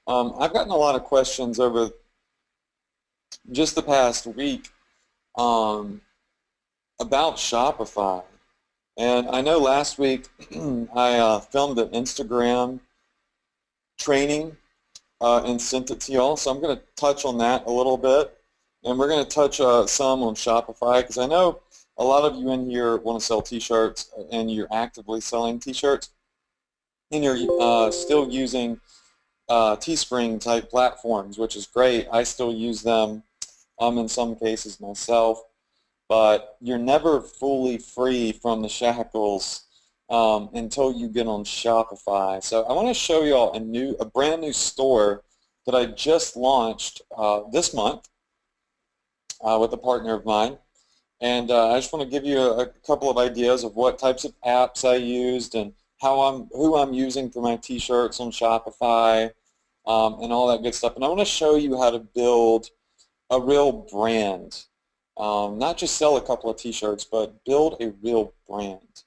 I've gotten a lot of questions over just the past week um, about Shopify. And I know last week I filmed an Instagram training and sent it to y'all, so I'm going to touch on that a little bit. And we're going to touch some on Shopify because I know a lot of you in here want to sell t-shirts and you're actively selling t-shirts and you're still using Teespring type platforms, which is great. I still use them in some cases myself, but you're never fully free from the shackles until you get on Shopify. So I want to show you all a brand new store that I just launched this month with a partner of mine. And I just want to give you a couple of ideas of what types of apps I used and who I'm using for my t-shirts on Shopify and all that good stuff. And I want to show you how to build a real brand. Not just sell a couple of t-shirts, but build a real brand.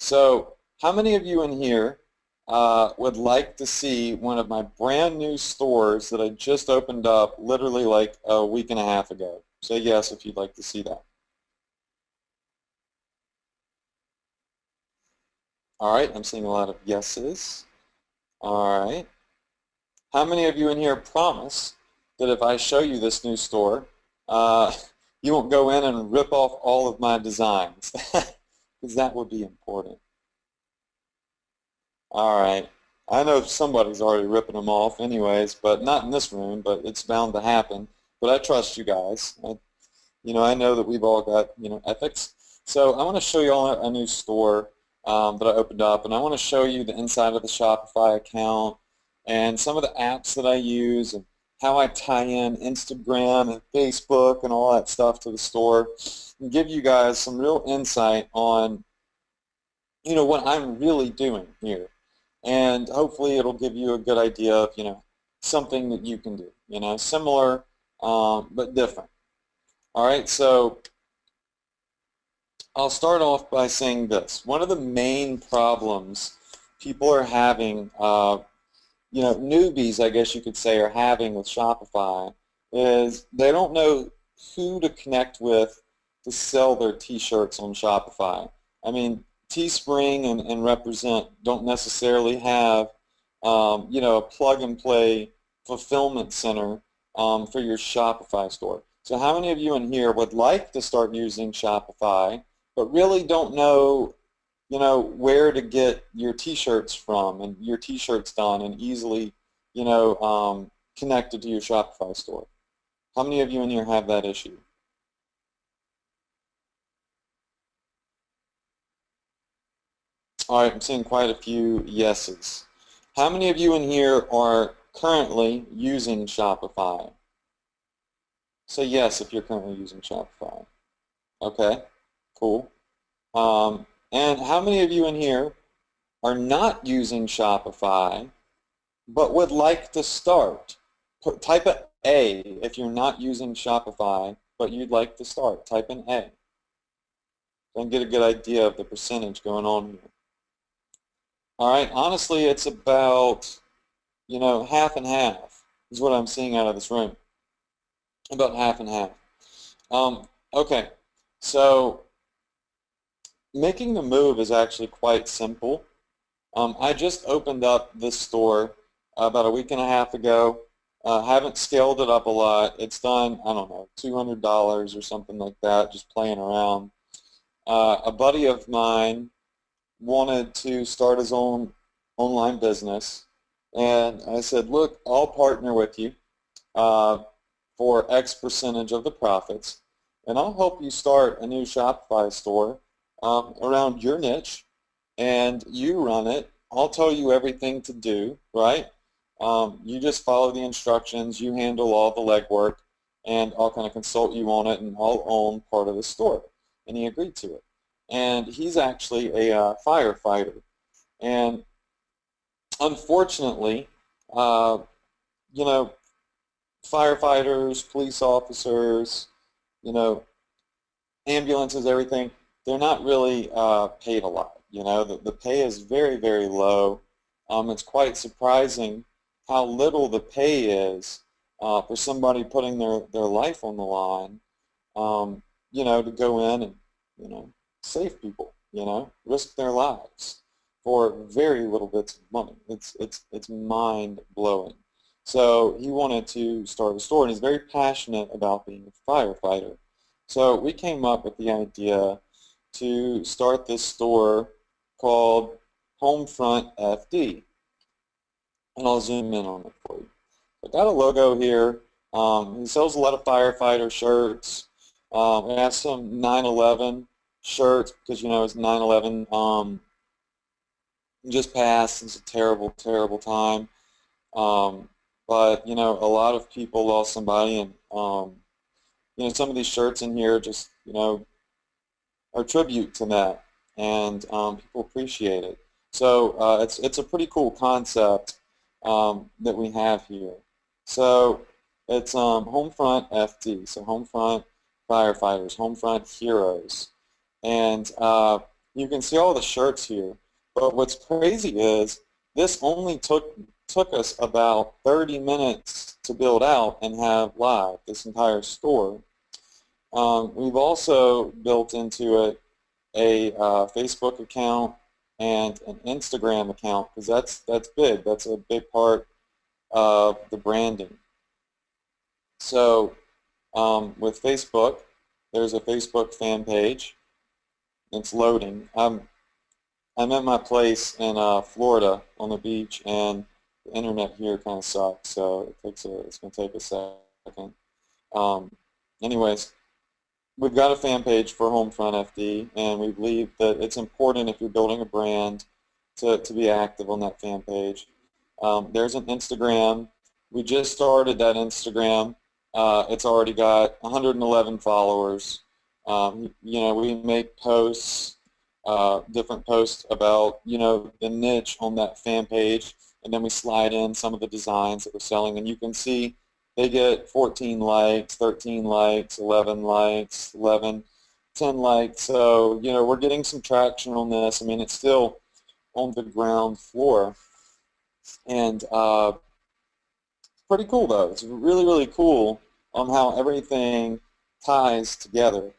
So how many of you in here would like to see one of my brand new stores that I just opened up literally like a week and a half ago? Say yes if you'd like to see that. All right, I'm seeing a lot of yeses. All right. How many of you in here promise that if I show you this new store, you won't go in and rip off all of my designs? Because that would be important. All right. I know somebody's already ripping them off anyways, but not in this room, but it's bound to happen. But I trust you guys. I know that we've all got, ethics. So I want to show you all a new store that I opened up, and I want to show you the inside of the Shopify account and some of the apps that I use and how I tie in Instagram and Facebook and all that stuff to the store and give you guys some real insight on, what I'm really doing here. And hopefully it'll give you a good idea of, something that you can do, similar but different. All right, so I'll start off by saying this. One of the main problems people are having, newbies, I guess you could say, are having with Shopify is they don't know who to connect with to sell their t-shirts on Shopify. I mean, Teespring and Represent don't necessarily have, a plug-and-play fulfillment center for your Shopify store. So how many of you in here would like to start using Shopify but really don't know, where to get your t-shirts from and your t-shirts done and easily, connected to your Shopify store? How many of you in here have that issue? All right, I'm seeing quite a few yeses. How many of you in here are currently using Shopify? Say yes if you're currently using Shopify. Okay, cool. And how many of you in here are not using Shopify but would like to start? Type an A if you're not using Shopify but you'd like to start. Type an A. Don't get a good idea of the percentage going on here. All right, honestly, it's about, half and half is what I'm seeing out of this room. About half and half. Okay, so making the move is actually quite simple. I just opened up this store about a week and a half ago. Haven't scaled it up a lot. It's done, I don't know, $200 or something like that, just playing around. A buddy of mine wanted to start his own online business, and I said, look, I'll partner with you for X percentage of the profits, and I'll help you start a new Shopify store around your niche, and you run it. I'll tell you everything to do, right? You just follow the instructions, you handle all the legwork, and I'll kind of consult you on it, and I'll own part of the store. And he agreed to it. And he's actually a firefighter. And unfortunately, firefighters, police officers, ambulances, everything, they're not really paid a lot. The pay is very, very low. It's quite surprising how little the pay is for somebody putting their life on the line, to go in and, save people, risk their lives for very little bits of money. It's mind-blowing. So he wanted to start a store, and he's very passionate about being a firefighter. So we came up with the idea to start this store called Homefront FD. And I'll zoom in on it for you. I got a logo here. He sells a lot of firefighter shirts. We have some 9/11 shirts because, it's 9/11 just passed. It's a terrible, terrible time. But, a lot of people lost somebody, and, some of these shirts in here just, are tribute to that, and people appreciate it. So it's a pretty cool concept that we have here. So it's Homefront FD, so Homefront Firefighters, Homefront Heroes. And you can see all the shirts here. But what's crazy is this only took us about 30 minutes to build out and have live, this entire store. We've also built into it a Facebook account and an Instagram account, because that's big. That's a big part of the branding. So with Facebook, there's a Facebook fan page. It's loading. I'm at my place in Florida on the beach, and the internet here kind of sucks, so it's going to take a second. Anyways, we've got a fan page for Homefront FD, and we believe that it's important if you're building a brand to be active on that fan page. There's an Instagram. We just started that Instagram. It's already got 111 followers. We make posts, different posts about, the niche on that fan page, and then we slide in some of the designs that we're selling, and you can see they get 14 likes, 13 likes, 11 likes, 11, 10 likes. So, we're getting some traction on this. I mean, it's still on the ground floor. And pretty cool, though. It's really, really cool on how everything ties together.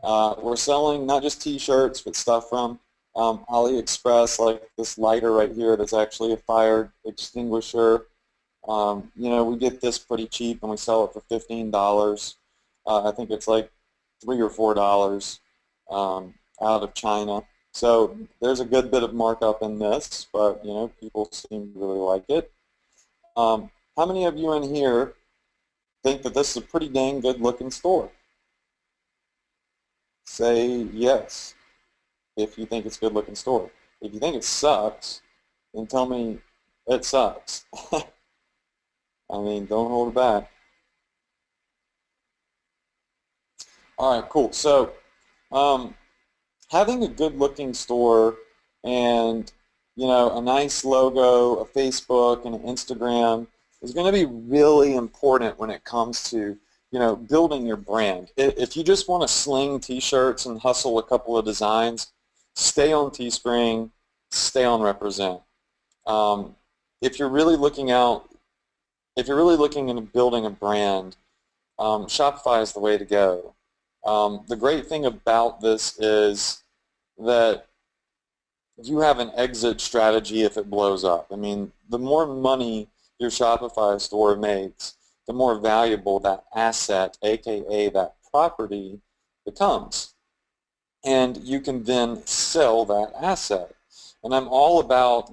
We're selling not just T-shirts, but stuff from AliExpress, like this lighter right here that's actually a fire extinguisher. We get this pretty cheap, and we sell it for $15. I think it's like $3 or $4 out of China. So there's a good bit of markup in this, but people seem to really like it. How many of you in here think that this is a pretty dang good-looking store? Say yes if you think it's a good-looking store. If you think it sucks, then tell me it sucks. I mean, don't hold it back. All right, cool. So having a good-looking store and, a nice logo, a Facebook, and an Instagram is going to be really important when it comes to, building your brand. If you just want to sling T-shirts and hustle a couple of designs, stay on Teespring, stay on Represent. If you're really looking into building a brand, Shopify is the way to go. The great thing about this is that you have an exit strategy if it blows up. I mean, the more money your Shopify store makes, the more valuable that asset, aka that property, becomes. And you can then sell that asset. And I'm all about,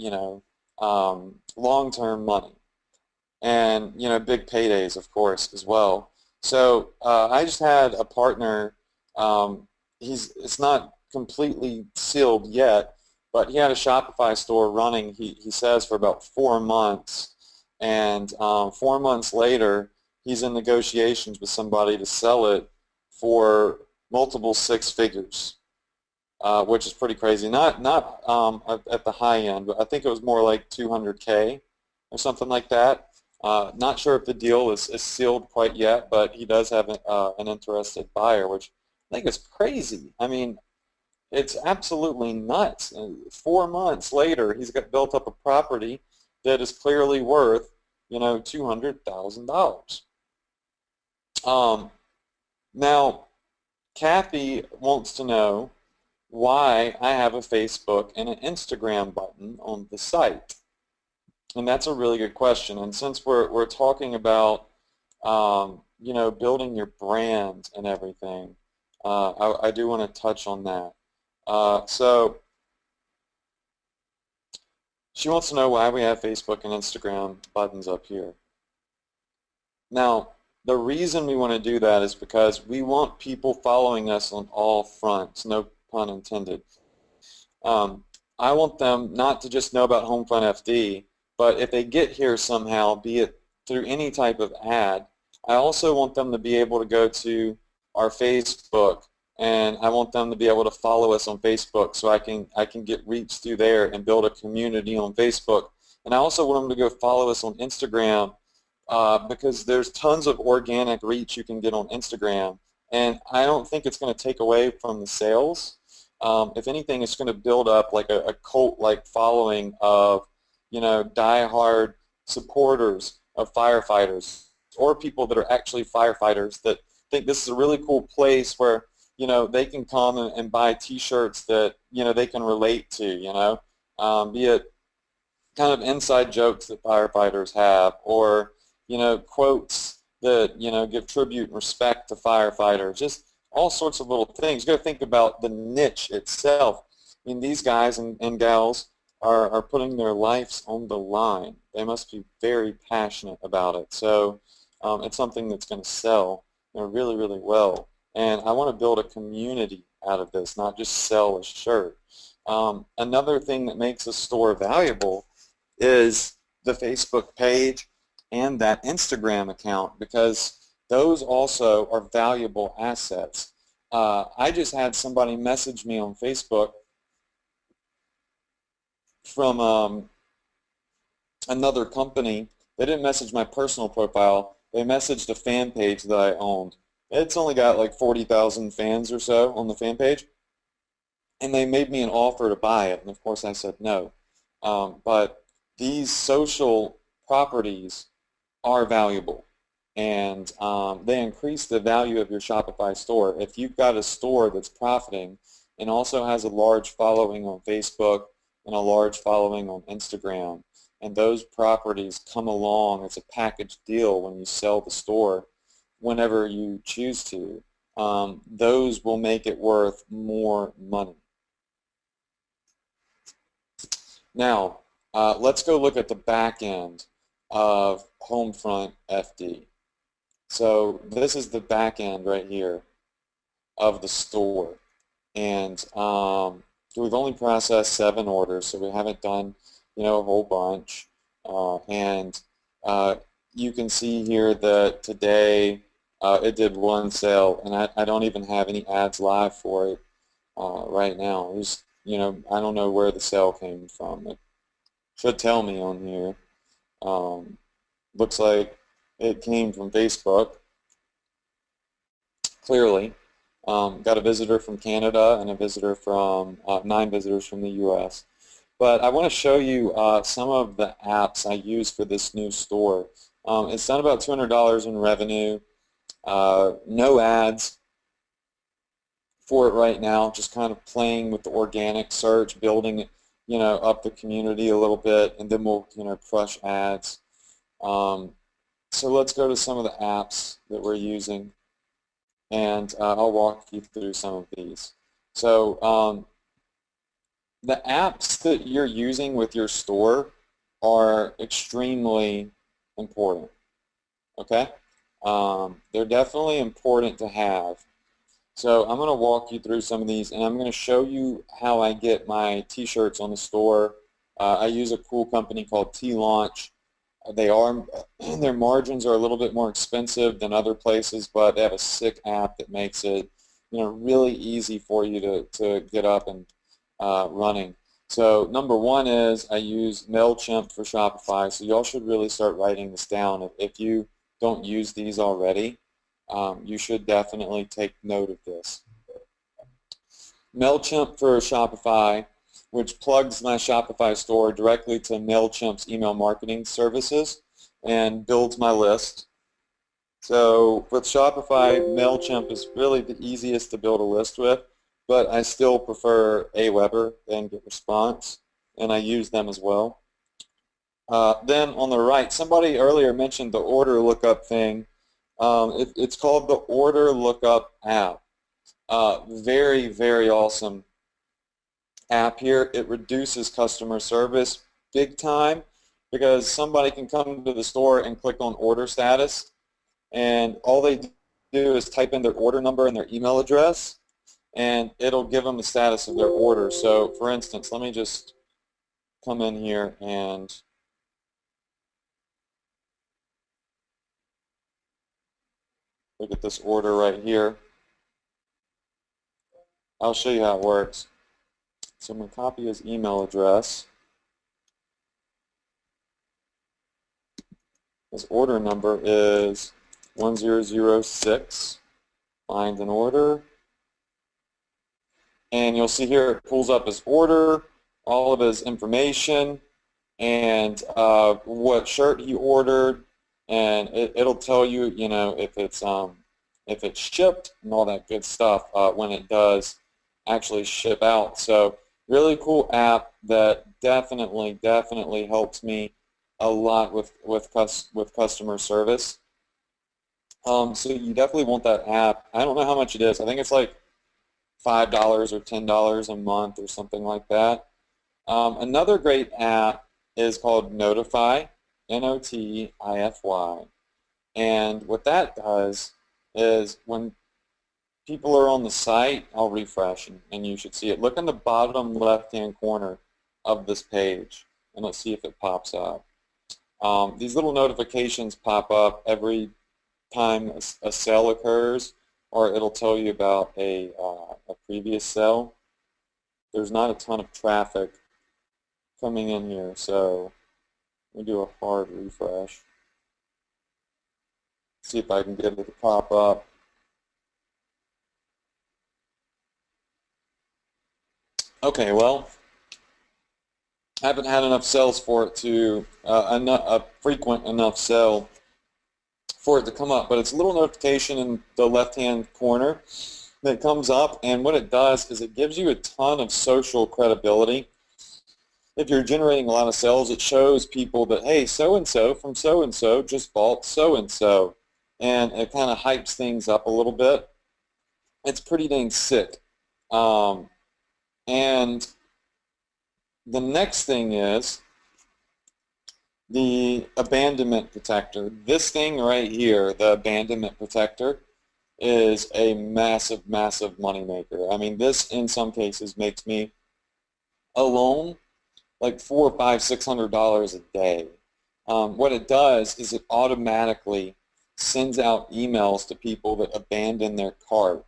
long-term money. And, big paydays, of course, as well. So I just had a partner, it's not completely sealed yet, but he had a Shopify store running, he says, for about 4 months. And 4 months later, he's in negotiations with somebody to sell it for multiple 6 figures, which is pretty crazy. Not at the high end, but I think it was more like 200K or something like that. Not sure if the deal is sealed quite yet, but he does have an interested buyer, which I think is crazy. I mean, it's absolutely nuts. 4 months later, he's built up a property that is clearly worth $200,000. Now, Kathy wants to know why I have a Facebook and an Instagram button on the site. And that's a really good question. And since we're talking about building your brand and everything, I do want to touch on that. So she wants to know why we have Facebook and Instagram buttons up here. Now, the reason we want to do that is because we want people following us on all fronts, no pun intended. I want them not to just know about Homefront FD, but if they get here somehow, be it through any type of ad, I also want them to be able to go to our Facebook, and I want them to be able to follow us on Facebook so I can get reach through there and build a community on Facebook. And I also want them to go follow us on Instagram because there's tons of organic reach you can get on Instagram. And I don't think it's going to take away from the sales. If anything, it's going to build up like a cult-like following of, die-hard supporters of firefighters or people that are actually firefighters that think this is a really cool place where, they can come and buy T-shirts that, they can relate to, be it kind of inside jokes that firefighters have or, quotes that, give tribute and respect to firefighters, just all sorts of little things. You got to think about the niche itself. I mean, these guys and gals are putting their lives on the line. They must be very passionate about it. So it's something that's going to sell really, really well. And I want to build a community out of this, not just sell a shirt. Another thing that makes a store valuable is the Facebook page and that Instagram account, because those also are valuable assets. I just had somebody message me on Facebook from another company. They didn't message my personal profile. They messaged a fan page that I owned. It's only got like 40,000 fans or so on the fan page. And they made me an offer to buy it. And of course I said no. But these social properties are valuable. And they increase the value of your Shopify store. If you've got a store that's profiting and also has a large following on Facebook and a large following on Instagram, and those properties come along as a package deal when you sell the store whenever you choose to, those will make it worth more money. Now, let's go look at the back end of Homefront FD. So this is the back end right here of the store. And we've only processed 7 orders, so we haven't done, a whole bunch. You can see here that today it did 1 sale, and I don't even have any ads live for it right now. Just, I don't know where the sale came from. It should tell me on here. Looks like it came from Facebook, clearly. Got a visitor from Canada and a visitor from 9 visitors from the U.S. But I want to show you some of the apps I use for this new store. It's done about $200 in revenue. No ads for it right now, just kind of playing with the organic search, building up the community a little bit, and then we'll crush ads. So let's go to some of the apps that we're using, and I'll walk you through some of these. So the apps that you're using with your store are extremely important, okay? They're definitely important to have. So I'm going to walk you through some of these, and I'm going to show you how I get my t-shirts on the store. I use a cool company called T-Launch. Their margins are a little bit more expensive than other places, but they have a sick app that makes it really easy for you to get up and running. So number 1 is I use MailChimp for Shopify. So y'all should really start writing this down. If you don't use these already, you should definitely take note of this. MailChimp for Shopify, which plugs my Shopify store directly to MailChimp's email marketing services. and builds my list. So with Shopify, MailChimp is really the easiest to build a list with, but I still prefer Aweber than GetResponse, and I use them as well. Then on the right, somebody earlier mentioned the order lookup thing. It's called the Order Lookup app. Very, very awesome app here. It reduces customer service big time because somebody can come to the store and click on order status, and all they do is type in their order number and their email address, and it'll give them the status of their order. So for instance, let me just come in here and look at this order right here. I'll show you how it works. So I'm going to copy his email address. His order number is 1006. Find an order. And you'll see here it pulls up his order, all of his information, and what shirt he ordered, and it'll tell you, you know, if it's shipped and all that good stuff when it does actually ship out. So really cool app that definitely helps me a lot with customer service. So you definitely want that app. I don't know how much it is. I think it's like $5 or $10 a month or something like that. Another great app is called Notify, Notify. And what that does is when people are on the site, I'll refresh and you should see it. Look in the bottom left-hand corner of this page, and let's see if it pops up. These little notifications pop up every time a sale occurs, or it'll tell you about a previous sale. There's not a ton of traffic coming in here, so let me do a hard refresh. See if I can get it to pop up. Okay, well, I haven't had enough sales for it to, a frequent enough sale for it to come up, but it's a little notification in the left-hand corner that comes up, and what it does is it gives you a ton of social credibility. If you're generating a lot of sales, it shows people that, hey, so-and-so from so-and-so just bought so-and-so, and it kind of hypes things up a little bit. It's pretty dang sick. And the next thing is the abandonment protector. This thing right here, the abandonment protector, is a massive, massive moneymaker. I mean, this in some cases makes me alone like $400, $500, $600 a day. What it does is it automatically sends out emails to people that abandon their cart,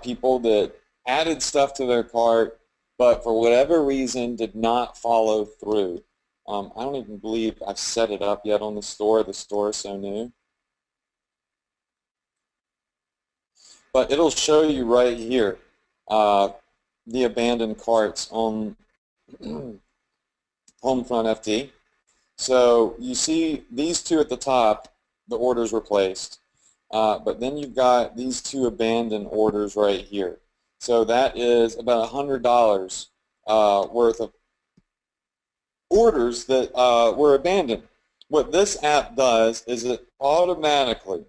people that added stuff to their cart, but for whatever reason did not follow through. I don't even believe I've set it up yet on the store. The store is so new. But it'll show you right here the abandoned carts on Homefront FD. So you see these two at the top, the orders were placed. But then you've got these two abandoned orders right here. So that is about $100 worth of orders that were abandoned. What this app does is it automatically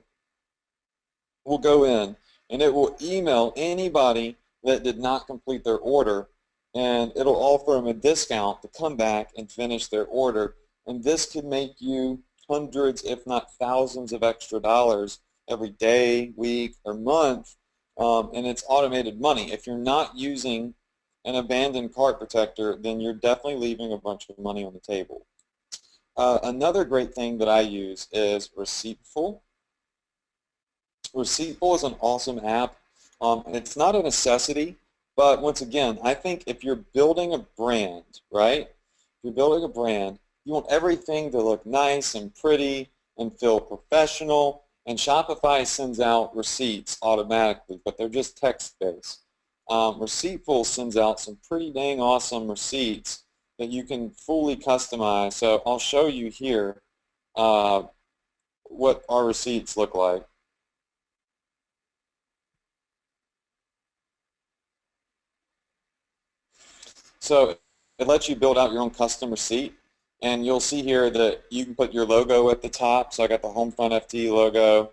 will go in and it will email anybody that did not complete their order, and it'll offer them a discount to come back and finish their order. And this could make you hundreds, if not thousands, of extra dollars every day, week, or month, and it's automated money. If you're not using an abandoned cart protector, then you're definitely leaving a bunch of money on the table. Another great thing that I use is Receiptful. Receiptful is an awesome app. It's not a necessity, but once again, I think if you're building a brand, right? If you're building a brand, you want everything to look nice and pretty and feel professional, and Shopify sends out receipts automatically, but they're just text-based. Receiptful sends out some pretty dang awesome receipts that you can fully customize. So I'll show you here what our receipts look like. So it lets you build out your own custom receipt, and you'll see here that you can put your logo at the top. So I got the Homefront FT logo.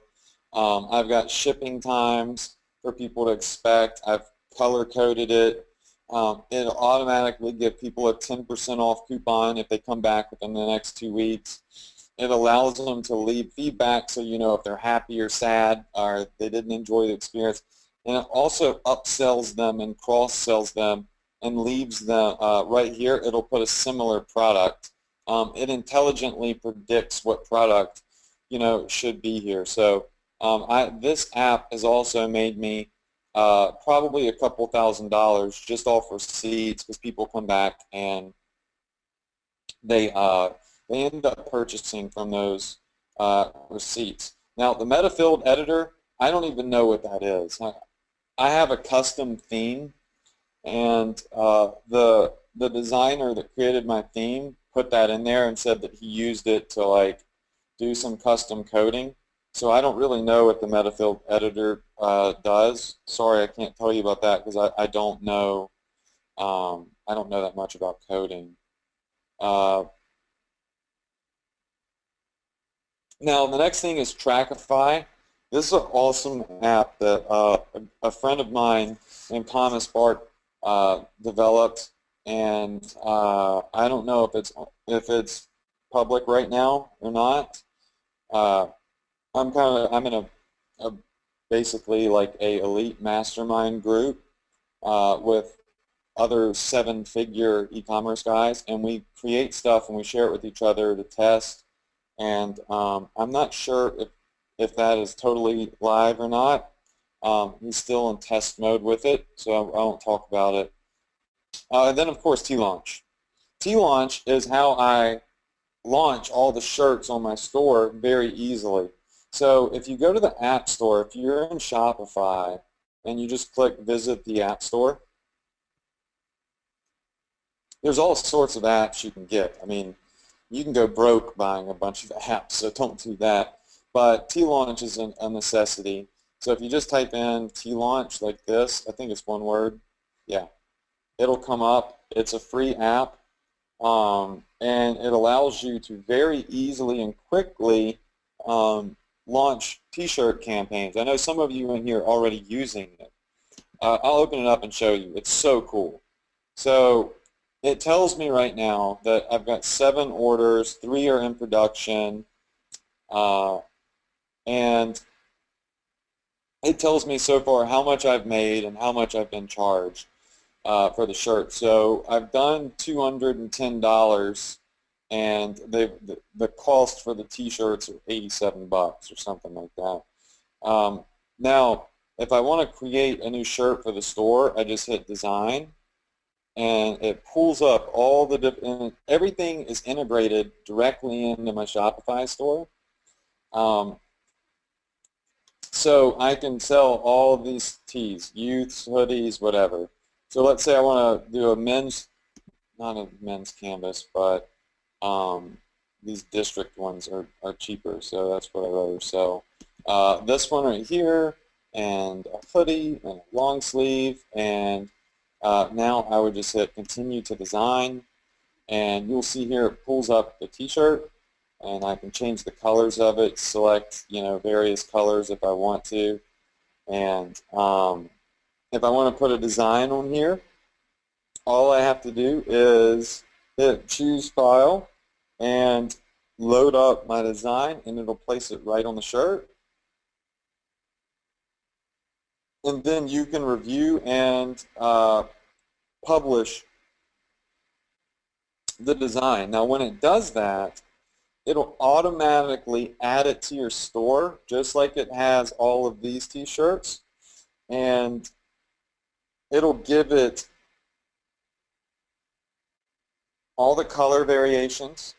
I've got shipping times for people to expect. I've color coded it. It'll automatically give people a 10% off coupon if they come back within the next 2 weeks. It allows them to leave feedback so you know if they're happy or sad or they didn't enjoy the experience. And it also upsells them and cross-sells them and leaves them right here. It'll put a similar product. It intelligently predicts what product should be here. So this app has also made me probably a couple $1,000s just off receipts because people come back and they end up purchasing from those receipts. Now the Metafield editor, I don't even know what that is. I have a custom theme, and the designer that created my theme put that in there and said that he used it to like do some custom coding. So I don't really know what the Metafield editor does. Sorry, I can't tell you about that because I don't know. I don't know that much about coding. Now the next thing is Trackify. This is an awesome app that a friend of mine named Thomas Bart developed, and I don't know if it's public right now or not. I'm in a basically like a elite mastermind group with other 7-figure e-commerce guys, and we create stuff and we share it with each other to test. And I'm not sure if that is totally live or not. He's still in test mode with it, so I won't talk about it. And then, of course, T-Launch. T-Launch is how I launch all the shirts on my store very easily. So if you go to the App Store, if you're in Shopify, and you just click Visit the App Store, there's all sorts of apps you can get. I mean, you can go broke buying a bunch of apps, so don't do that. But T-Launch is a necessity. So if you just type in T-Launch like this, I think it's one word, yeah, it'll come up. It's a free app, and it allows you to very easily and quickly launch T-shirt campaigns. I know some of you in here are already using it. I'll open it up and show you. It's so cool. So it tells me right now that I've got 7 orders, 3 are in production, and it tells me so far how much I've made and how much I've been charged for the shirt. So I've done $210, and the cost for the T-shirts are $87 or something like that. Now, if I want to create a new shirt for the store, I just hit Design, and it pulls up all the different, everything is integrated directly into my Shopify store. So I can sell all of these tees, youths, hoodies, whatever. So let's say I want to do a men's, not a men's canvas, but these district ones are cheaper, so that's what I rather sell. This one right here, and a hoodie, and a long sleeve, and now I would just hit Continue to Design, and you'll see here it pulls up the T-shirt, and I can change the colors of it, select various colors if I want to, and if I want to put a design on here, all I have to do is hit Choose File and load up my design, and it'll place it right on the shirt. And then you can review and publish the design. Now when it does that, it'll automatically add it to your store, just like it has all of these T-shirts, and it'll give it all the color variations.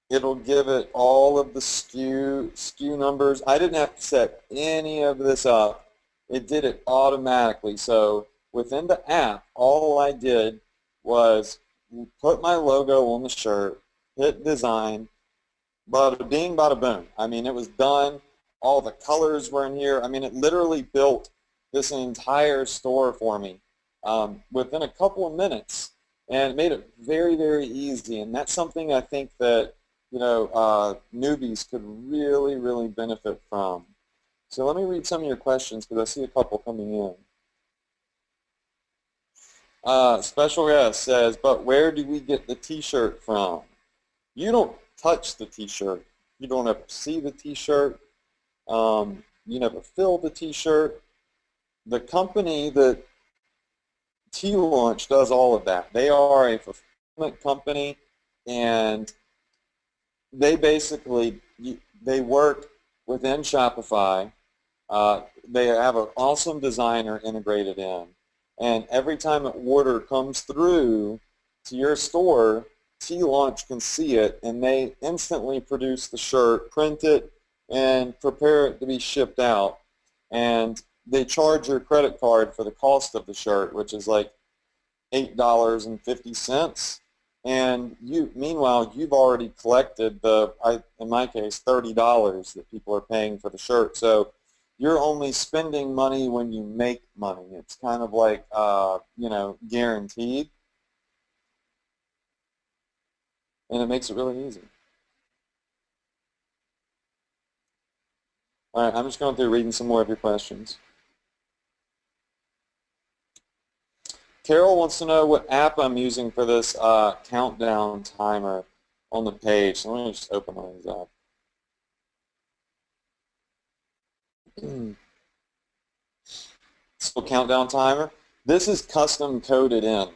It'll give it all of the SKU numbers. I didn't have to set any of this up. It did it automatically. So within the app, all I did was put my logo on the shirt, hit Design, Bada bing, bada boom. I mean, it was done. All the colors were in here. I mean, it literally built this entire store for me within a couple of minutes, and it made it very, very easy. And that's something I think that newbies could really, really benefit from. So let me read some of your questions because I see a couple coming in. Special guest says, but where do we get the t-shirt from? You don't touch the t-shirt. You don't ever see the t-shirt. You never fill the t-shirt. The company that T-Launch does all of that. They are a fulfillment company, and they basically they work within Shopify. They have an awesome designer integrated in, and every time an order comes through to your store, T-Launch can see it, and they instantly produce the shirt, print it, and prepare it to be shipped out. And they charge your credit card for the cost of the shirt, which is like $8.50. And meanwhile, you've already collected in my case, $30 that people are paying for the shirt. So you're only spending money when you make money. It's kind of like, guaranteed. And it makes it really easy. All right, I'm just going through reading some more of your questions. Carol wants to know what app I'm using for this countdown timer on the page. So let me just open one of these up. So countdown timer. This is custom coded in.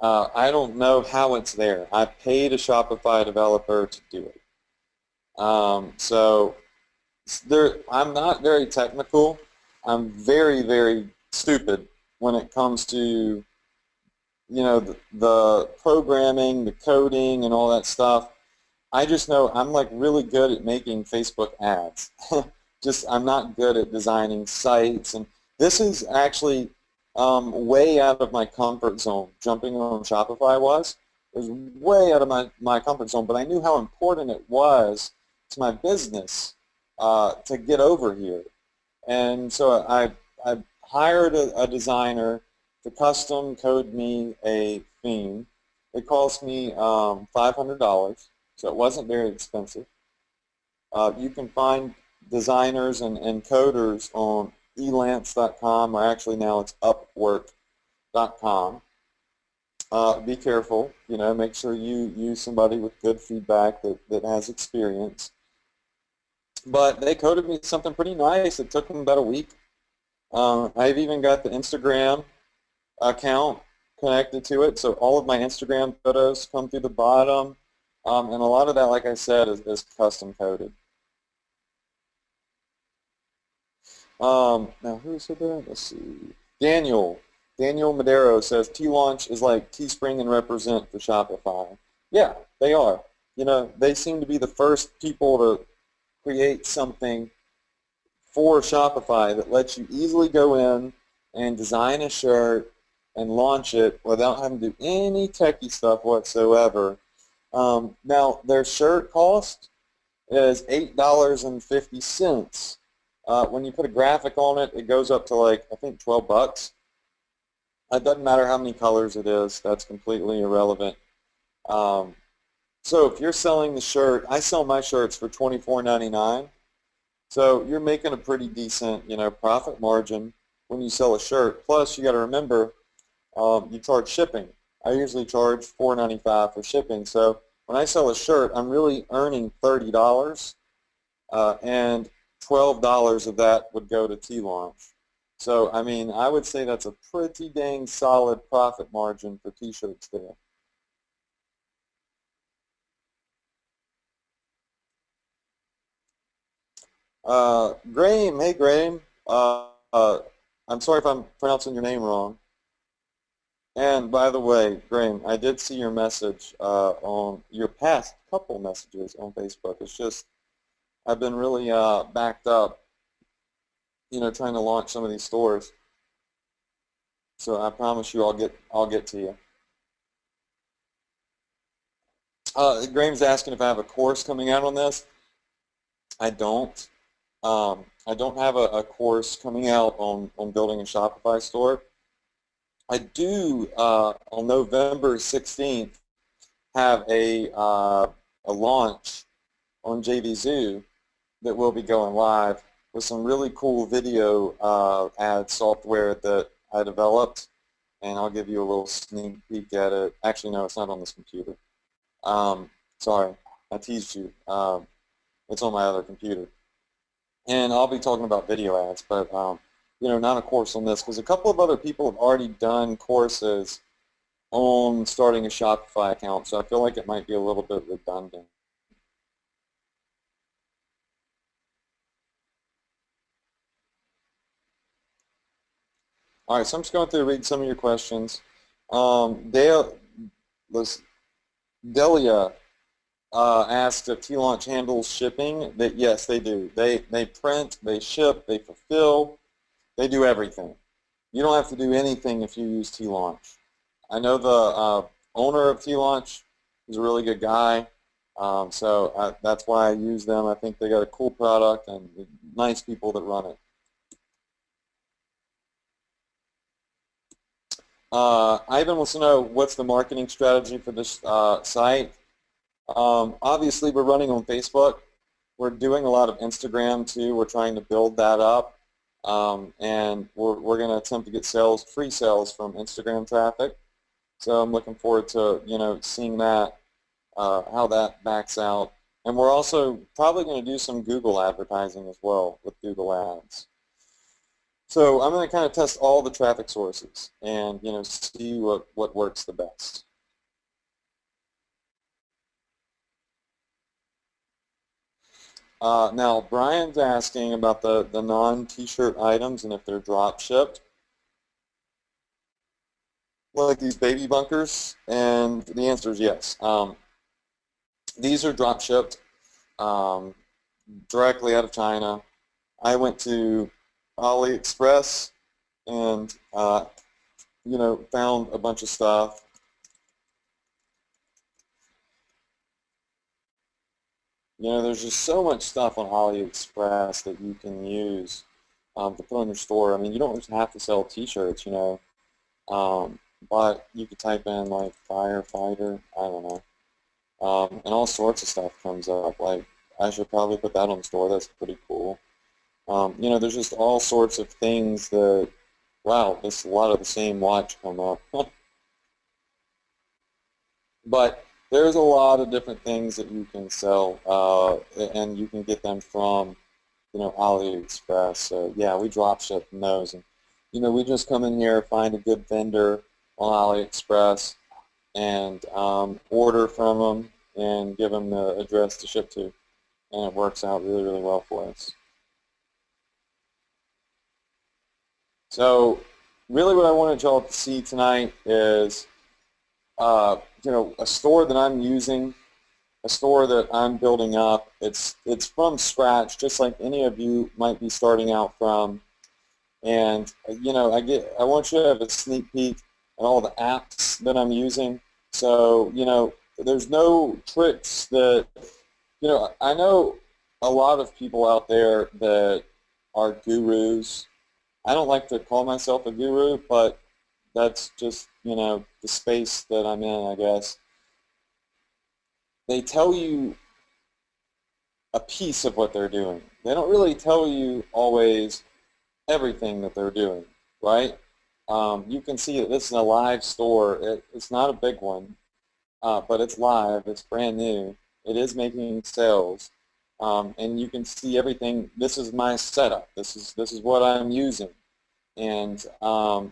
I don't know how it's there. I paid a Shopify developer to do it. So I'm not very technical. I'm very, very stupid when it comes to the programming, the coding, and all that stuff. I just know I'm like really good at making Facebook ads. I'm not good at designing sites, and this is actually way out of my comfort zone. Jumping on Shopify was way out of my comfort zone, but I knew how important it was to my business to get over here. And so I hired a designer to custom code me a theme. It cost me $500, so it wasn't very expensive. You can find designers and coders on elance.com, or actually now it's upwork.com. Be careful, make sure you use somebody with good feedback that has experience. But they coded me something pretty nice. It took them about a week. I've even got the Instagram account connected to it, so all of my Instagram photos come through the bottom, and a lot of that, like I said, is custom coded. Now, who said that? Let's see. Daniel Madero says T-Launch is like Teespring and Represent for Shopify. Yeah, they are. They seem to be the first people to create something for Shopify that lets you easily go in and design a shirt and launch it without having to do any techie stuff whatsoever. Now, their shirt cost is $8.50. When you put a graphic on it, it goes up to I think $12. It doesn't matter how many colors it is. That's completely irrelevant. So if you're selling the shirt, I sell my shirts for $24.99. So you're making a pretty decent, profit margin when you sell a shirt. Plus, you got to remember, you charge shipping. I usually charge $4.95 for shipping. So when I sell a shirt, I'm really earning $30, and $12 of that would go to T-Launch. So, I mean, I would say that's a pretty dang solid profit margin for T-shirts there. Graham, hey Graham. I'm sorry if I'm pronouncing your name wrong. And by the way, Graham, I did see your message on your past couple messages on Facebook. It's just I've been really backed up, trying to launch some of these stores. So I promise you, I'll get to you. Graham's asking if I have a course coming out on this. I don't. I don't have a course coming out on building a Shopify store. I do, on November 16th, have a launch on JVZoo that will be going live with some really cool video ad software that I developed, and I'll give you a little sneak peek at it. Actually, no, it's not on this computer. Sorry, I teased you. It's on my other computer. And I'll be talking about video ads, but you know, not a course on this, because a couple of other people have already done courses on starting a Shopify account, so I feel like it might be a little bit redundant. All right, so I'm just going to read some of your questions. Delia asked if T-Launch handles shipping. That yes, they do. They print, they ship, they fulfill, they do everything. You don't have to do anything if you use T-Launch. I know the owner of T-Launch is a really good guy, so that's why I use them. I think they got a cool product and nice people that run it. Ivan wants to know what's the marketing strategy for this site. Obviously, we're running on Facebook. We're doing a lot of Instagram too. We're trying to build that up, and we're going to attempt to get free sales from Instagram traffic. So I'm looking forward to seeing that, how that backs out. And we're also probably going to do some Google advertising as well with Google Ads. So I'm going to kind of test all the traffic sources and see what works the best. Now Brian's asking about the non-t-shirt items and if they're drop shipped, like these baby bunkers, and the answer is yes. These are drop shipped directly out of China. I went to AliExpress and found a bunch of stuff. There's just so much stuff on AliExpress that you can use to put on your store. I mean, you don't just have to sell t-shirts, but you could type in like firefighter, I don't know, and all sorts of stuff comes up. Like, I should probably put that on the store. That's pretty cool. There's just all sorts of things that, wow, there's a lot of the same watch come up. But there's a lot of different things that you can sell, and you can get them from, AliExpress. So yeah, we drop ship those, and we just come in here, find a good vendor on AliExpress, and order from them and give them the address to ship to, and it works out really, really well for us. So really what I wanted y'all to see tonight is a store that I'm using, a store that I'm building up. It's from scratch, just like any of you might be starting out from. And I want you to have a sneak peek at all the apps that I'm using. So there's no tricks that I know a lot of people out there that are gurus. I don't like to call myself a guru, but that's just, the space that I'm in, I guess. They tell you a piece of what they're doing. They don't really tell you always everything that they're doing, right? You can see that this is a live store. It's not a big one, but it's live. It's brand new. It is making sales, and you can see everything. This is my setup. This is what I'm using. And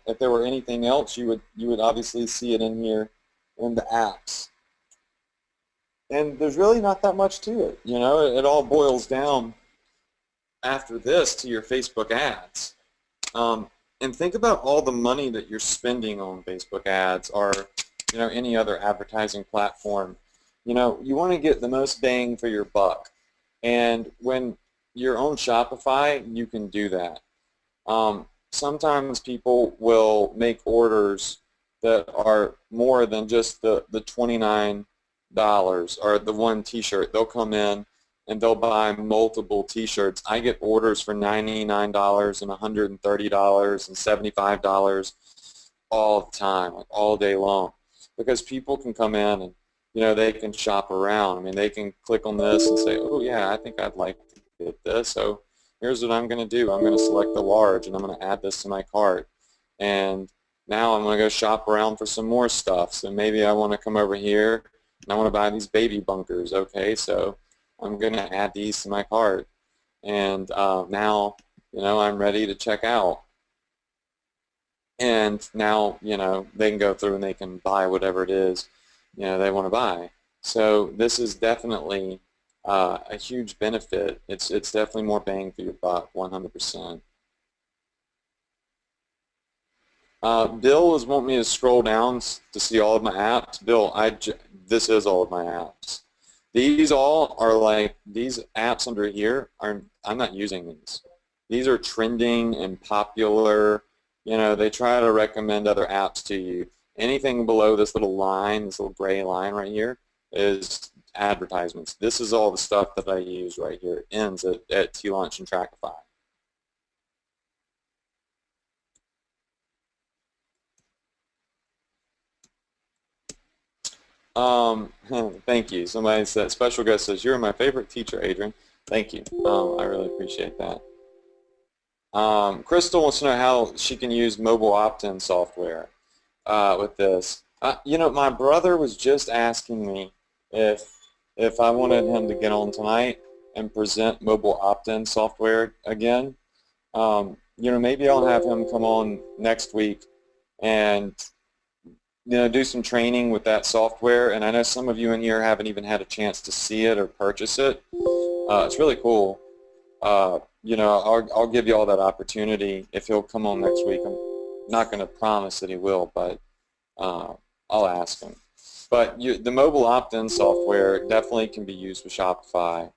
if there were anything else, you would obviously see it in here in the apps. And there's really not that much to it. It all boils down after this to your Facebook ads. And think about all the money that you're spending on Facebook ads or any other advertising platform. You want to get the most bang for your buck. And when you're on Shopify, you can do that. Sometimes people will make orders that are more than just the $29 or the one t-shirt. They'll come in and they'll buy multiple t-shirts. I get orders for $99 and $130 and $75 all the time, like all day long, because people can come in and they can shop around. I mean, they can click on this and say, oh yeah, I think I'd like to get this, so here's what I'm going to do. I'm going to select the large and I'm going to add this to my cart, and now I'm going to go shop around for some more stuff. So maybe I want to come over here and I want to buy these baby bunkers. Okay, so I'm going to add these to my cart, and now I'm ready to check out. And now they can go through and they can buy whatever it is they want to buy. So this is definitely a huge benefit. It's definitely more bang for your buck, 100%. Bill is wanting me to scroll down to see all of my apps. Bill, this is all of my apps. These all are like, these apps under here I'm not using these. These are trending and popular. They try to recommend other apps to you. Anything below this little line, this little gray line right here, is advertisements. This is all the stuff that I use right here. It ends at T-Launch and Trackify. Thank you. Somebody said, special guest says, you're my favorite teacher, Adrian. Thank you. I really appreciate that. Crystal wants to know how she can use mobile opt-in software with this. My brother was just asking me if I wanted him to get on tonight and present mobile opt-in software again. Maybe I'll have him come on next week and do some training with that software. And I know some of you in here haven't even had a chance to see it or purchase it. It's really cool. I'll give you all that opportunity if he'll come on next week. I'm not going to promise that he will, but I'll ask him. But the mobile opt-in software definitely can be used with Shopify.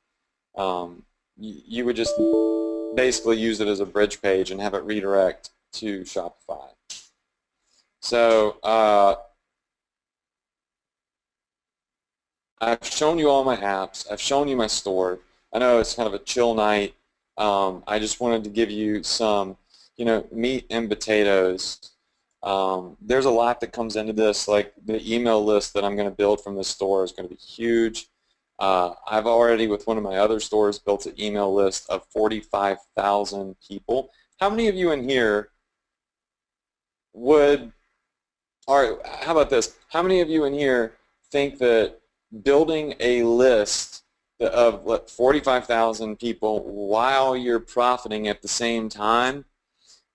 You would just basically use it as a bridge page and have it redirect to Shopify. So I've shown you all my apps. I've shown you my store. I know it's kind of a chill night. I just wanted to give you some, meat and potatoes. There's a lot that comes into this. Like the email list that I'm going to build from this store is going to be huge. I've already, with one of my other stores, built an email list of 45,000 people. How many of you in here would, or how about this? How many of you in here think that building a list of 45,000 people while you're profiting at the same time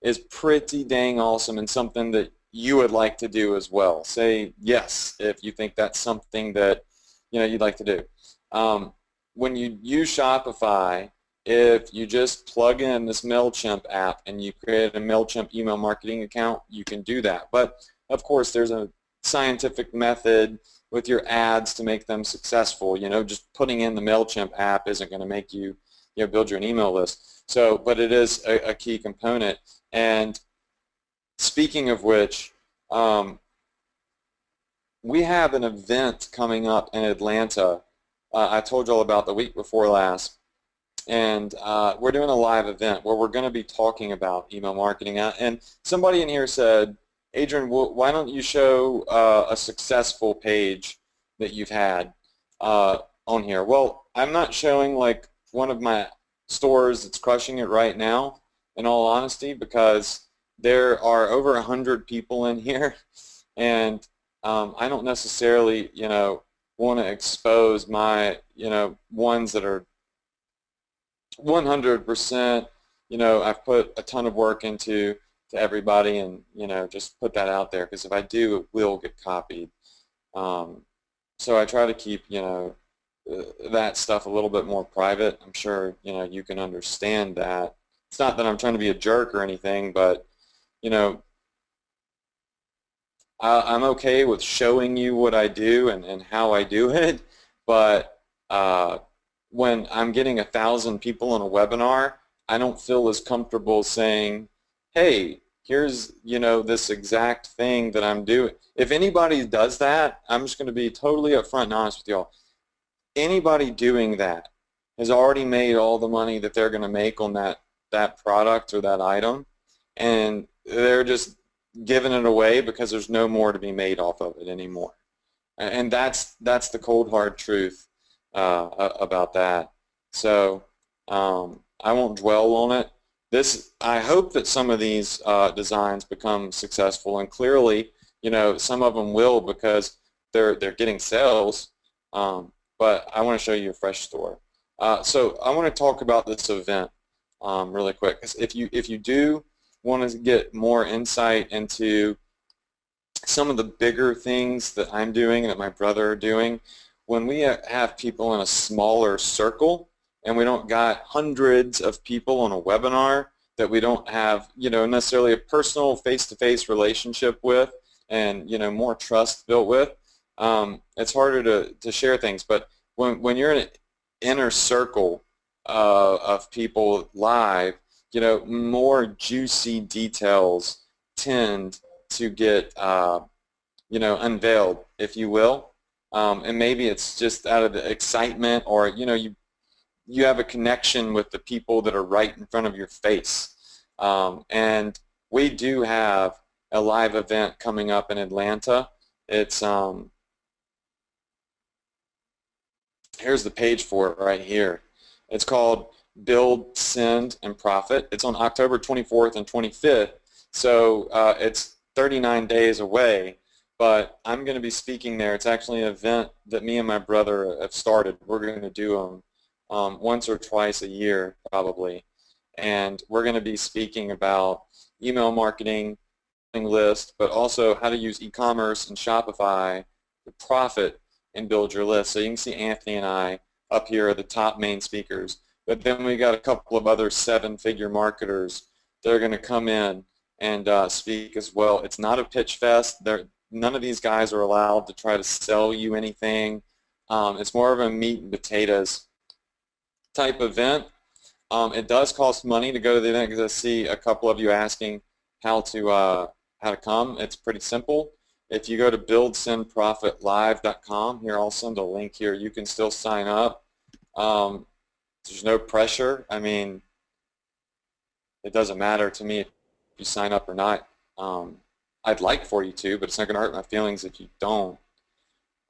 is pretty dang awesome and something that you would like to do as well? Say yes if you think that's something that you'd like to do. When you use Shopify, if you just plug in this MailChimp app and you create a MailChimp email marketing account, you can do that. But of course there's a scientific method with your ads to make them successful. Just putting in the MailChimp app isn't going to make you, build your email list. So, but it is a key component. And speaking of which, we have an event coming up in Atlanta. I told you all about the week before last. And we're doing a live event where we're going to be talking about email marketing. And somebody in here said, Adrian, why don't you show a successful page that you've had on here? Well, I'm not showing like one of my stores that's crushing it right now, in all honesty, because there are over 100 people in here, and I don't necessarily, want to expose my, ones that are 100%, I've put a ton of work into to everybody, and just put that out there, because if I do, it will get copied. So I try to keep that stuff a little bit more private. I'm sure you can understand that. It's not that I'm trying to be a jerk or anything, but I'm okay with showing you what I do and how I do it. But when I'm getting 1,000 people in a webinar, I don't feel as comfortable saying, hey, here's, this exact thing that I'm doing. If anybody does that, I'm just going to be totally upfront and honest with y'all. Anybody doing that has already made all the money that they're going to make on that product or that item, and they're just giving it away because there's no more to be made off of it anymore. And that's the cold hard truth about that. So I won't dwell on it. I hope that some of these designs become successful, and clearly, some of them will because they're getting sales. But I want to show you a fresh store. So I want to talk about this event really quick. If you do want to get more insight into some of the bigger things that I'm doing and that my brother are doing, when we have people in a smaller circle and we don't got hundreds of people on a webinar that we don't have, necessarily a personal face-to-face relationship with and, more trust built with, it's harder to share things. But when you're in an inner circle of people live, more juicy details tend to get unveiled, if you will, and maybe it's just out of the excitement, or you have a connection with the people that are right in front of your face. And we do have a live event coming up in Atlanta. It's here's the page for it right here. It's called Build, Send, and Profit. It's on October 24th and 25th, so it's 39 days away, but I'm going to be speaking there. It's actually an event that me and my brother have started. We're going to do them once or twice a year probably, and we're going to be speaking about email marketing, list, but also how to use e-commerce and Shopify to profit and build your list. So you can see Anthony and I up here are the top main speakers, but then we got a couple of other seven-figure marketers that are going to come in and speak as well. It's not a pitch fest. None of these guys are allowed to try to sell you anything. It's more of a meat and potatoes type event. It does cost money to go to the event, because I see a couple of you asking how to come. It's pretty simple. If you go to buildsendprofitlive.com, here I'll send a link here. You can still sign up. There's no pressure. I mean, it doesn't matter to me if you sign up or not. I'd like for you to, but it's not going to hurt my feelings if you don't.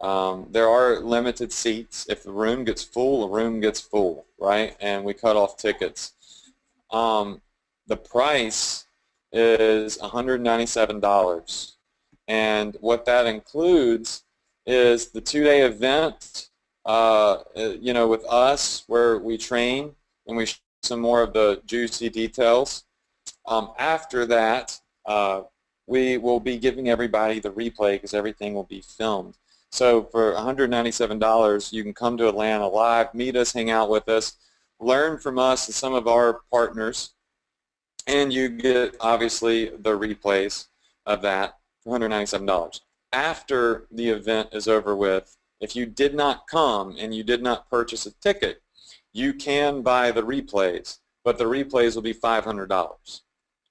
There are limited seats. If the room gets full, the room gets full, right? And we cut off tickets. The price is $197. And what that includes is the two-day event, with us, where we train and we show some more of the juicy details. After that, we will be giving everybody the replay, because everything will be filmed. So for $197, you can come to Atlanta live, meet us, hang out with us, learn from us and some of our partners, and you get, obviously, the replays of that for $197. After the event is over with, if you did not come and you did not purchase a ticket, you can buy the replays, but the replays will be $500.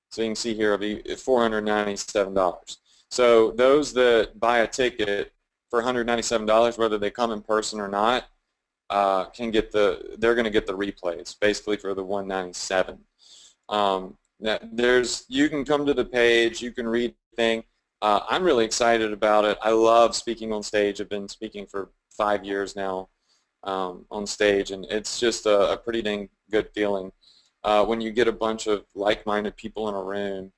So you can see here it'll be $497. So those that buy a ticket for $197, whether they come in person or not, they're going to get the replays, basically for the $197. You can come to the page, you can read the thing. I'm really excited about it. I love speaking on stage. I've been speaking for 5 years now on stage, and it's just a pretty dang good feeling when you get a bunch of like-minded people in a room,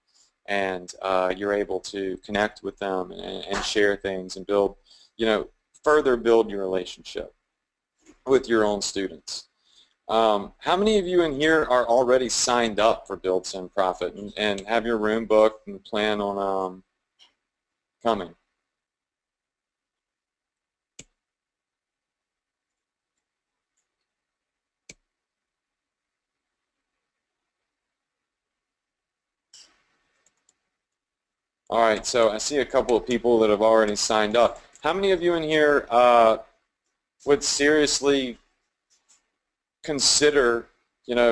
and you're able to connect with them and share things and build, further build your relationship with your own students. How many of you in here are already signed up for Build, Send, Profit and have your room booked and plan on coming? All right, so I see a couple of people that have already signed up. How many of you in here would seriously consider,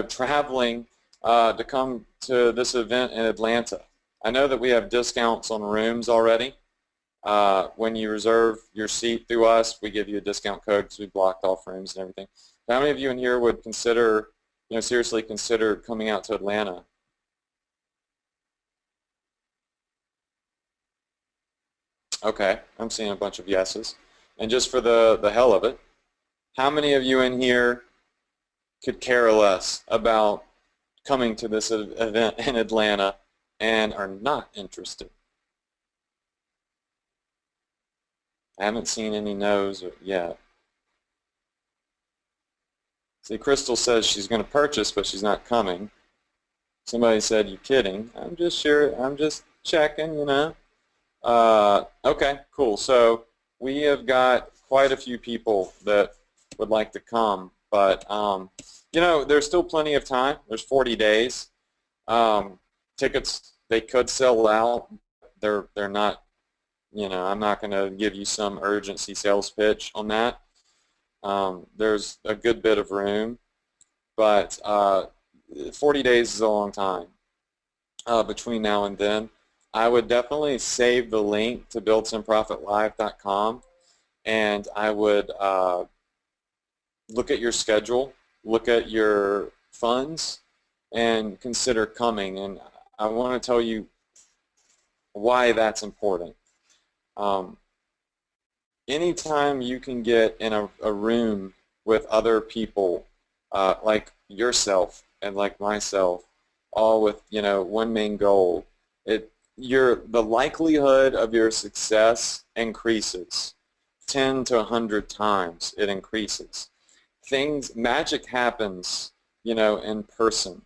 traveling to come to this event in Atlanta? I know that we have discounts on rooms already. When you reserve your seat through us, we give you a discount code because we blocked off rooms and everything. How many of you in here would consider, seriously consider coming out to Atlanta? Okay, I'm seeing a bunch of yeses. And just for the hell of it, how many of you in here could care less about coming to this event in Atlanta and are not interested? I haven't seen any no's yet. See, Crystal says she's going to purchase, but she's not coming. Somebody said, "You kidding?" I'm just sure. I'm just checking, Okay, cool. So we have got quite a few people that would like to come, but there's still plenty of time. There's 40 days. Tickets, they could sell out. They're not. I'm not going to give you some urgency sales pitch on that. There's a good bit of room, but 40 days is a long time between now and then. I would definitely save the link to buildsandprofitlive.com, and I would look at your schedule, look at your funds, and consider coming. And I want to tell you why that's important. Anytime you can get in a room with other people like yourself and like myself, all with one main goal, the likelihood of your success increases 10 to 100 times. It increases. Magic happens, in person.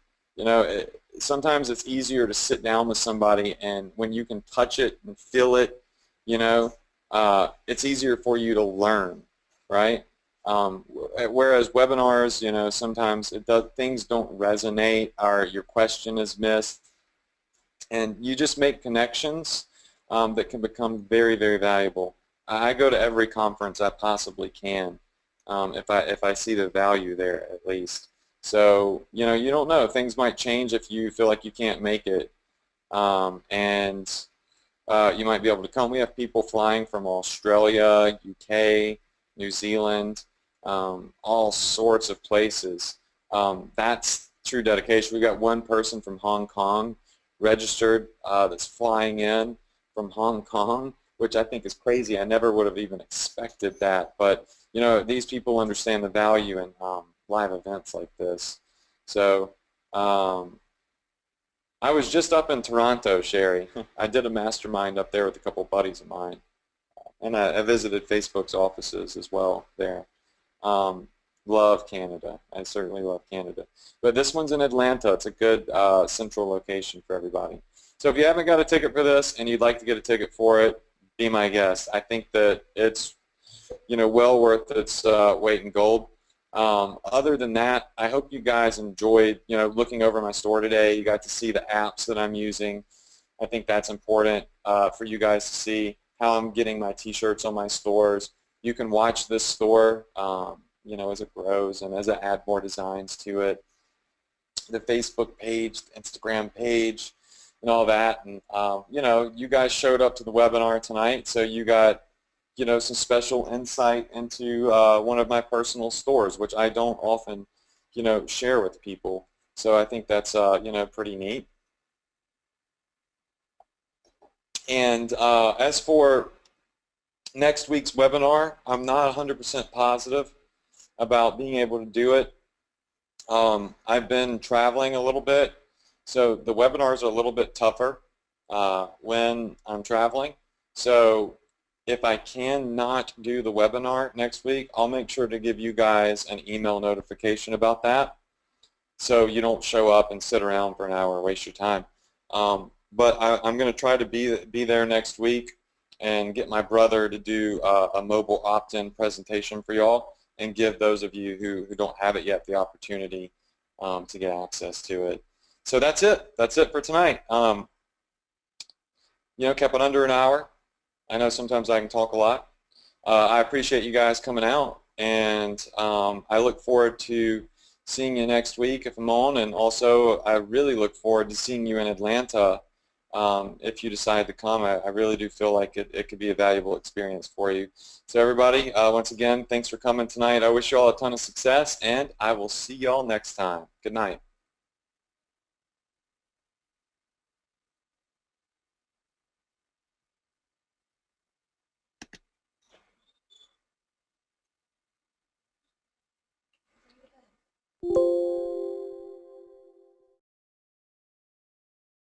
Sometimes it's easier to sit down with somebody, and when you can touch it and feel it, it's easier for you to learn, right? Whereas webinars, sometimes things don't resonate, or your question is missed, and you just make connections that can become very, very valuable. I go to every conference I possibly can if I see the value there, at least. So you don't know. Things might change if you feel like you can't make it, and you might be able to come. We have people flying from Australia, UK, New Zealand, all sorts of places. That's true dedication. We got one person from Hong Kong registered that's flying in from Hong Kong, which I think is crazy. I never would have even expected that. But these people understand the value in live events like this. So I was just up in Toronto, Sherry. I did a mastermind up there with a couple buddies of mine, and I visited Facebook's offices as well there. Love Canada. I certainly love Canada. But this one's in Atlanta. It's a good central location for everybody. So if you haven't got a ticket for this and you'd like to get a ticket for it, be my guest. I think that it's well worth its weight in gold. Other than that, I hope you guys enjoyed looking over my store today. You got to see the apps that I'm using. I think that's important for you guys to see how I'm getting my t-shirts on my stores. You can watch this store as it grows and as I add more designs to it. The Facebook page, the Instagram page, and all that. And you guys showed up to the webinar tonight, so you got some special insight into one of my personal stores, which I don't often share with people. So I think that's pretty neat. And as for next week's webinar, I'm not 100% positive about being able to do it. I've been traveling a little bit, so the webinars are a little bit tougher when I'm traveling. So if I cannot do the webinar next week, I'll make sure to give you guys an email notification about that, so you don't show up and sit around for an hour and waste your time. But I'm going to try to be there next week and get my brother to do a mobile opt-in presentation for y'all, and give those of you who don't have it yet the opportunity to get access to it. So that's it. That's it for tonight. Kept it under an hour. I know sometimes I can talk a lot. I appreciate you guys coming out, and I look forward to seeing you next week if I'm on, and also I really look forward to seeing you in Atlanta if you decide to come. I really do feel like it could be a valuable experience for you. So everybody, once again, thanks for coming tonight. I wish you all a ton of success, and I will see you all next time. Good night.